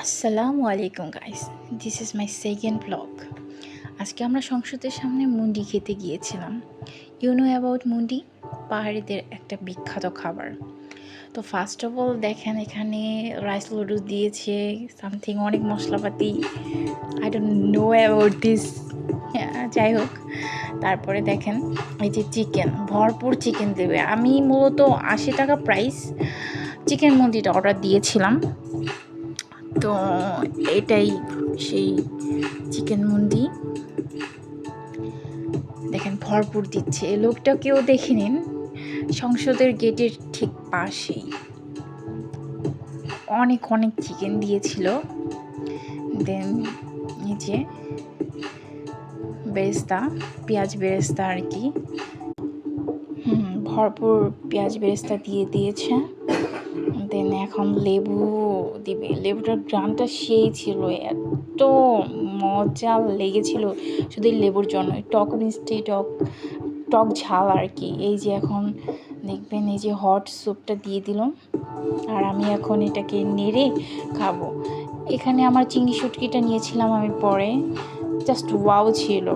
আসসালামু আলাইকুম guys, this is my second blog. আজকে আমরা সংসদের সামনে মুন্ডি খেতে গিয়েছিলাম। ইউ নো অ্যাবাউট মুন্ডি, পাহাড়িদের একটা বিখ্যাত খাবার। তো ফার্স্ট অফ অল দেখেন, এখানে রাইস লুডুস দিয়েছে, সামথিং অনেক মশলাপাতি। I don't know about this. যাই হোক, তারপরে দেখেন এই যে চিকেন, ভরপুর চিকেন দেবে। আমি মূলত 80 টাকা প্রাইস চিকেন মুন্ডিটা অর্ডার দিয়েছিলাম। তো এটাই সেই চিকেন মুন্ডি। দেখেন ভরপুর দিচ্ছে। এই লোকটাকেও দেখে নিন, সংসদের গেটের ঠিক পাশেই অনেক অনেক চিকেন দিয়েছিল। দেন এই যে বেরেস্তা, পেঁয়াজ বেরেস্তা আর কি, ভরপুর পেঁয়াজ বেরেস্তা দিয়ে দিয়েছে। দেন এখন লেবু দিবে। লেবুটার গ্রানটা সেই ছিল, এত মজা লেগেছিল শুধু লেবুর জন্য। টক মিষ্টি, টক টক ঝাল আর কি। এই যে এখন দেখবেন, এই যে হট স্যুপটা দিয়ে দিলাম, আর আমি এখন এটাকে নেড়ে খাবো। এখানে আমার চিংড়ি শুটকিটা নিয়েছিলাম আমি পরে, জাস্ট ওয়াও ছিল।